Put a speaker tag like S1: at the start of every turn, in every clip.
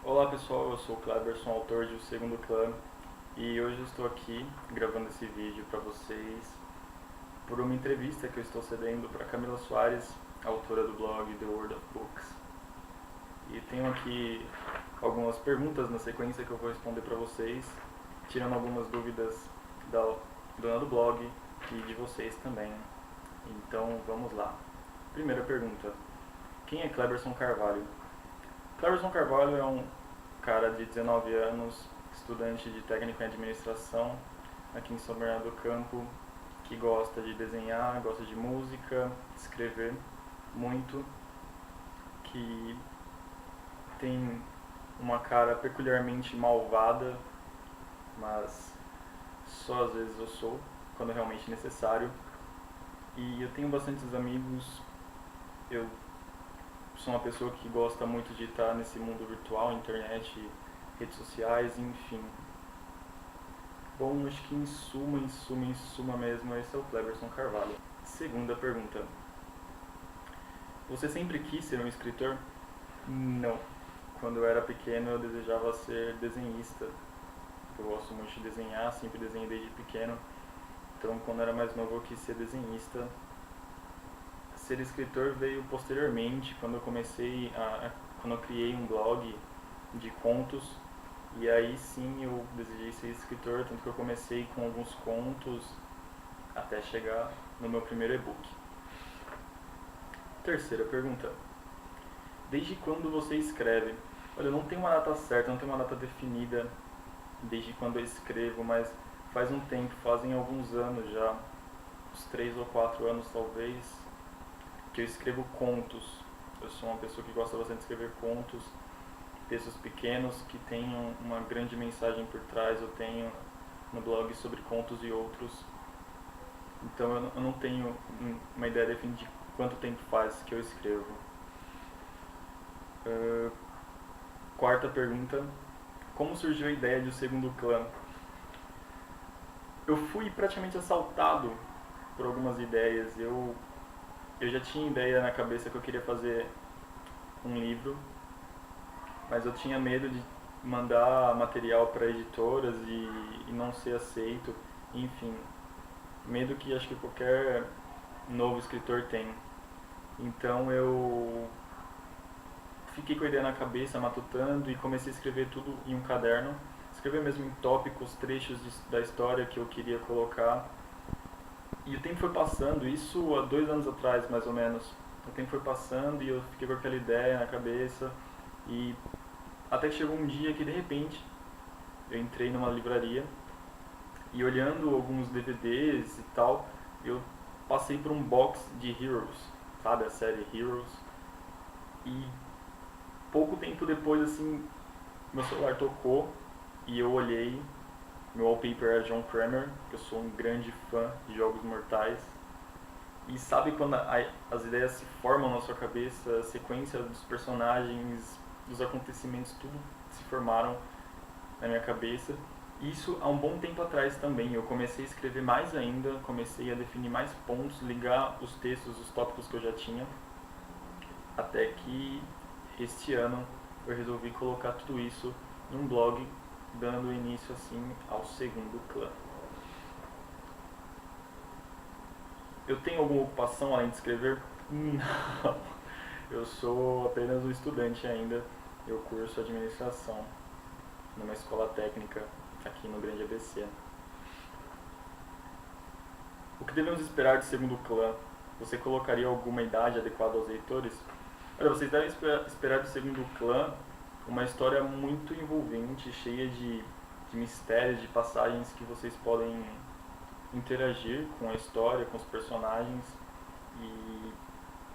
S1: Olá pessoal, eu sou o Cleberson, autor de O Segundo Clã, e hoje eu estou aqui gravando esse vídeo para vocês por uma entrevista que eu estou cedendo para Camila Soares, autora do blog The World of Books. E tenho aqui algumas perguntas na sequência que eu vou responder para vocês, tirando algumas dúvidas da dona do blog e de vocês também. Então vamos lá. Primeira pergunta: quem é Cleberson Carvalho? Cleberson Carvalho é um cara de 19 anos, estudante de técnico em administração aqui em São Bernardo do Campo, que gosta de desenhar, gosta de música, escrever muito, que tem uma cara peculiarmente malvada, mas só às vezes eu sou, quando é realmente necessário. E eu tenho bastantes amigos, eu sou uma pessoa que gosta muito de estar nesse mundo virtual, internet, redes sociais, enfim. Bom, acho que em suma mesmo, esse é o Cleberson Carvalho. Segunda pergunta: você sempre quis ser um escritor? Não. Quando eu era pequeno eu desejava ser desenhista. Eu gosto muito de desenhar, sempre desenhei desde pequeno. Então quando eu era mais novo eu quis ser desenhista. Ser escritor veio posteriormente, quando eu criei um blog de contos. E aí sim eu desejei ser escritor, tanto que eu comecei com alguns contos até chegar no meu primeiro e-book. Terceira pergunta: desde quando você escreve? Olha, eu não tenho uma data certa, não tenho uma data definida desde quando eu escrevo, mas faz um tempo, fazem alguns anos já, uns 3 ou 4 anos talvez, que eu escrevo contos. Eu sou uma pessoa que gosta bastante de escrever contos, textos pequenos que tenham uma grande mensagem por trás. Eu tenho no blog sobre contos e outros. Então eu não tenho uma ideia definida de quanto tempo faz que eu escrevo. Uh, Quarta pergunta: como surgiu a ideia de O Segundo Clã? Eu fui praticamente assaltado por algumas ideias. Eu já tinha ideia na cabeça que eu queria fazer um livro, mas eu tinha medo de mandar material para editoras e não ser aceito. Enfim, medo que acho que qualquer novo escritor tem. Então eu fiquei com a ideia na cabeça, matutando, e comecei a escrever tudo em um caderno. Escrever mesmo em tópicos, da história que eu queria colocar. E o tempo foi passando, isso há 2 anos atrás mais ou menos. O tempo foi passando e eu fiquei com aquela ideia na cabeça. E até que chegou um dia que de repente eu entrei numa livraria e, olhando alguns DVDs e tal, eu passei por um box de Heroes, sabe, a série Heroes. E pouco tempo depois, assim, meu celular tocou e eu olhei. Meu wallpaper era John Kramer, que eu sou um grande fã de Jogos Mortais. E sabe quando as ideias se formam na sua cabeça, a sequência dos personagens, dos acontecimentos, tudo se formaram na minha cabeça. Isso há um bom tempo atrás também. Eu comecei a escrever mais ainda, comecei a definir mais pontos, ligar os textos, os tópicos que eu já tinha, até que este ano eu resolvi colocar tudo isso em um blog, dando início assim ao Segundo Clã. Eu tenho alguma ocupação além de escrever? Não. Eu sou apenas um estudante ainda. Eu curso administração numa escola técnica aqui no Grande ABC. O que devemos esperar de Segundo Clã? Você colocaria alguma idade adequada aos leitores? Olha, vocês devem esperar do Segundo Clã uma história muito envolvente, cheia de mistérios, de passagens que vocês podem interagir com a história, com os personagens. E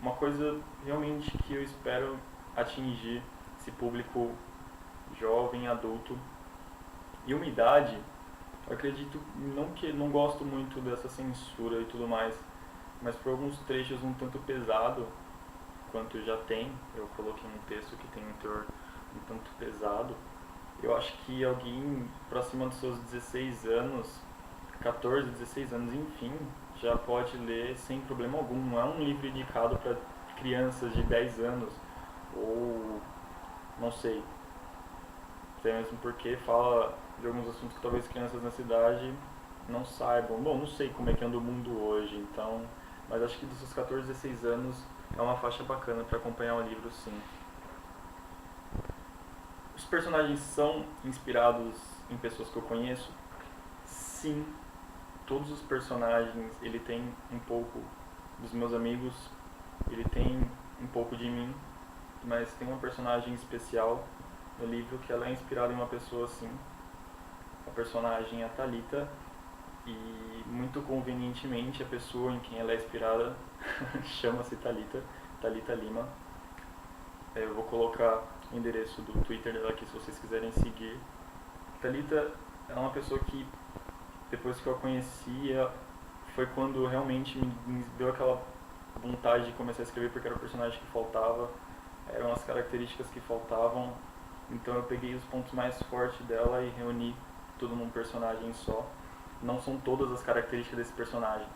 S1: uma coisa realmente que eu espero atingir esse público jovem, adulto. E uma idade, eu acredito, não que não gosto muito dessa censura e tudo mais, mas por alguns trechos um tanto pesado, quanto já tem, eu coloquei um texto que tem um teor um tanto pesado. Eu acho que alguém próximo dos seus 16 anos, 14, 16 anos, enfim, já pode ler sem problema algum. Não é um livro indicado para crianças de 10 anos ou não sei. até mesmo porque fala de alguns assuntos que talvez crianças na cidade não saibam. Bom, não sei como é que anda o mundo hoje, então, mas acho que dos seus 14, 16 anos é uma faixa bacana para acompanhar o livro, sim. Os personagens são inspirados em pessoas que eu conheço? Sim, todos os personagens, ele tem um pouco dos meus amigos, ele tem um pouco de mim, mas tem uma personagem especial no livro que ela é inspirada em uma pessoa assim. A personagem é a Thalita e muito convenientemente a pessoa em quem ela é inspirada chama-se Thalita, Thalita Lima. Eu vou colocar o endereço do Twitter dela aqui se vocês quiserem seguir. Thalita é uma pessoa que depois que eu a conhecia foi quando realmente me deu aquela vontade de começar a escrever, porque era o personagem que faltava, eram as características que faltavam, então eu peguei os pontos mais fortes dela e reuni tudo num personagem só. Não são todas as características desse personagem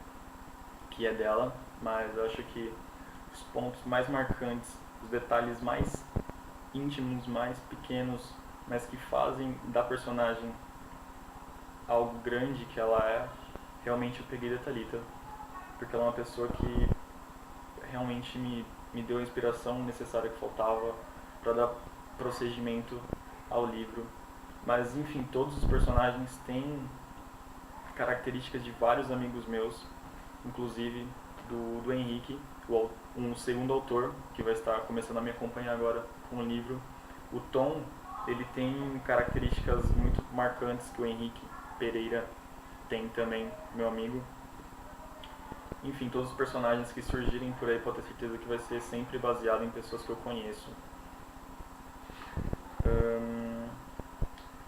S1: que é dela, mas eu acho que os pontos mais marcantes, os detalhes mais íntimos, mais pequenos, mas que fazem da personagem algo grande que ela é, realmente eu peguei da Thalita, porque ela é uma pessoa que realmente me deu a inspiração necessária que faltava para dar procedimento ao livro. Mas enfim, todos os personagens têm características de vários amigos meus, inclusive do Henrique, um segundo autor que vai estar começando a me acompanhar agora com o livro. O Tom, ele tem características muito marcantes que o Henrique Pereira tem também, meu amigo. Enfim, todos os personagens que surgirem por aí pode ter certeza que vai ser sempre baseado em pessoas que eu conheço.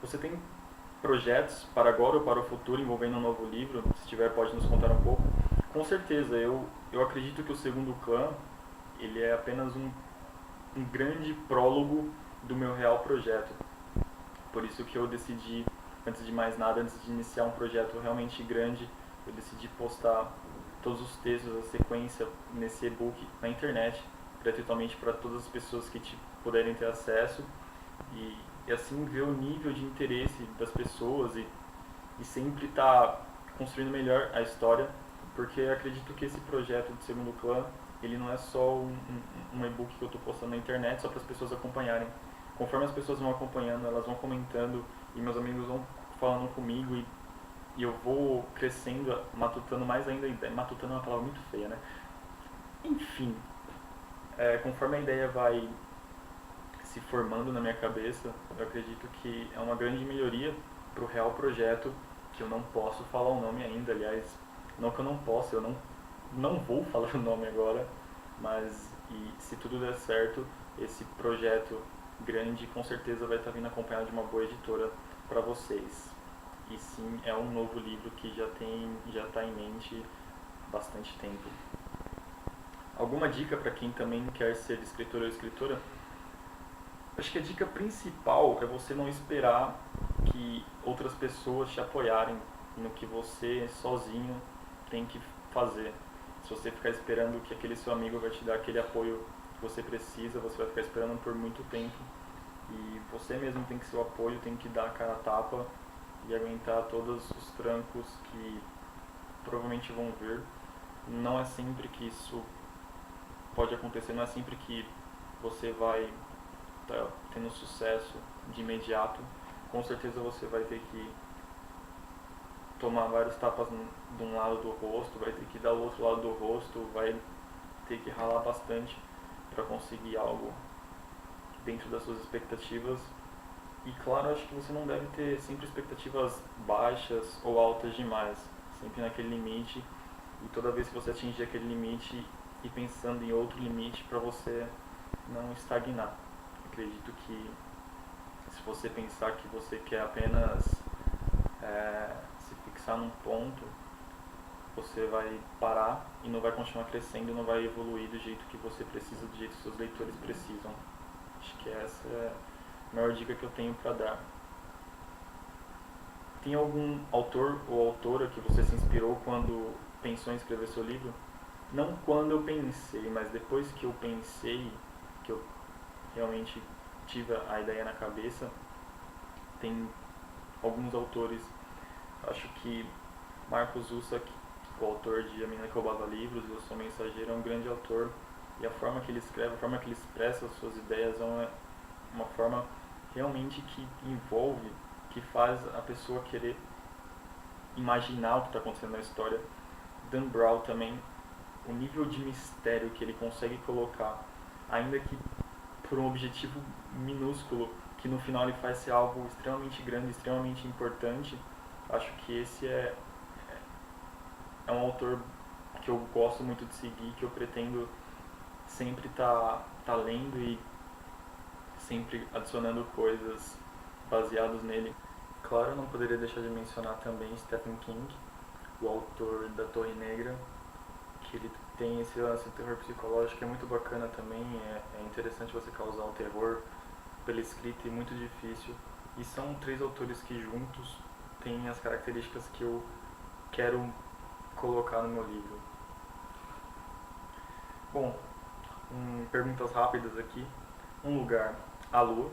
S1: Você tem projetos para agora ou para o futuro envolvendo um novo livro? Se tiver, pode nos contar um pouco. Com certeza, eu acredito que o Segundo Clã ele é apenas um grande prólogo do meu real projeto. Por isso que eu decidi, antes de mais nada, antes de iniciar um projeto realmente grande, eu decidi postar todos os textos, a sequência nesse e-book na internet, gratuitamente para todas as pessoas que puderem ter acesso e assim ver o nível de interesse das pessoas e sempre estar construindo melhor a história, porque acredito que esse projeto do Segundo Clã, ele não é só um e-book que eu estou postando na internet só para as pessoas acompanharem. Conforme as pessoas vão acompanhando, elas vão comentando e meus amigos vão falando comigo e eu vou crescendo, matutando mais ainda. Matutando é uma palavra muito feia, né? Enfim, conforme a ideia vai se formando na minha cabeça, eu acredito que é uma grande melhoria para o real projeto, que eu não posso falar o nome ainda, aliás, não que eu não possa, eu não vou falar o nome agora, mas se tudo der certo, esse projeto grande com certeza vai estar vindo acompanhado de uma boa editora para vocês. E sim, é um novo livro que já está em mente há bastante tempo. Alguma dica para quem também quer ser escritor ou escritora? Acho que a dica principal é você não esperar que outras pessoas te apoiarem no que você sozinho tem que fazer. Se você ficar esperando que aquele seu amigo vai te dar aquele apoio que você precisa, você vai ficar esperando por muito tempo. E você mesmo tem que ser o apoio, tem que dar a cara a tapa e aguentar todos os trancos que provavelmente vão vir. Não é sempre que isso pode acontecer, não é sempre que você vai tá tendo sucesso de imediato. Com certeza você vai ter que tomar vários tapas de um lado do rosto, vai ter que dar o outro lado do rosto, vai ter que ralar bastante para conseguir algo dentro das suas expectativas. E claro, acho que você não deve ter sempre expectativas baixas ou altas demais, sempre naquele limite, e toda vez que você atingir aquele limite e pensando em outro limite para você não estagnar. Acredito que se você pensar que você quer apenas se fixar num ponto, você vai parar e não vai continuar crescendo, não vai evoluir do jeito que você precisa, do jeito que seus leitores precisam. Acho que essa é a maior dica que eu tenho para dar. Tem algum autor ou autora que você se inspirou quando pensou em escrever seu livro? Não quando eu pensei, mas depois que eu pensei, que eu realmente tive a ideia na cabeça, tem alguns autores. Acho que Marcus Zusak, o autor de A Menina que Roubava Livros e Eu Sou Mensageiro, é um grande autor, e a forma que ele escreve, a forma que ele expressa as suas ideias é uma forma realmente que envolve, que faz a pessoa querer imaginar o que está acontecendo na história. Dan Brown também, o nível de mistério que ele consegue colocar, ainda que por um objetivo minúsculo, que no final ele faz ser algo extremamente grande, extremamente importante. Acho que esse é um autor que eu gosto muito de seguir, que eu pretendo sempre tá lendo e sempre adicionando coisas baseadas nele. Claro, eu não poderia deixar de mencionar também Stephen King, o autor da Torre Negra, que ele tem esse lance de terror psicológico que é muito bacana também, é interessante você causar o terror pela escrita e muito difícil. E são 3 autores que juntos têm as características que eu quero colocar no meu livro. Bom, perguntas rápidas aqui. Um lugar, a Lua.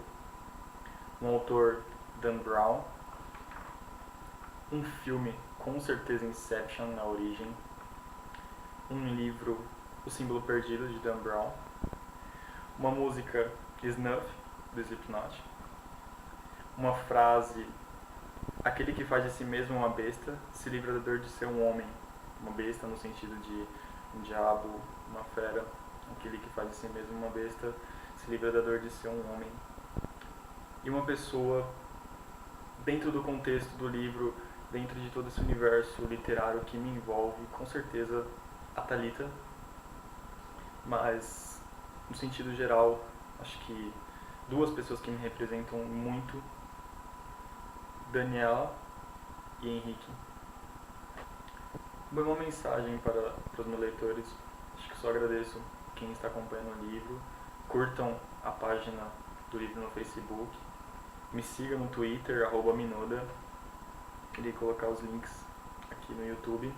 S1: Um autor, Dan Brown. Um filme, com certeza Inception, na origem. Um livro, O Símbolo Perdido, de Dan Brown. Uma música, Snuff, do Slipknot. Uma frase, aquele que faz de si mesmo uma besta se livra da dor de ser um homem. Uma besta no sentido de um diabo, uma fera. Aquele que faz de si mesmo uma besta se livra da dor de ser um homem. E uma pessoa, dentro do contexto do livro, dentro de todo esse universo literário que me envolve, com certeza a Thalita. Mas, no sentido geral, acho que 2 pessoas que me representam muito, Daniela e Henrique. Uma mensagem para os meus leitores. Acho que só agradeço quem está acompanhando o livro. Curtam a página do livro no Facebook. Me sigam no Twitter, @Minoda. Queria colocar os links aqui no YouTube.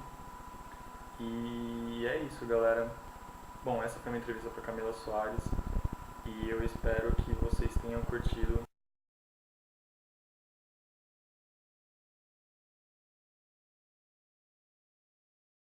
S1: E é isso, galera. Bom, essa foi a minha entrevista para Camila Soares. E eu espero que vocês tenham curtido.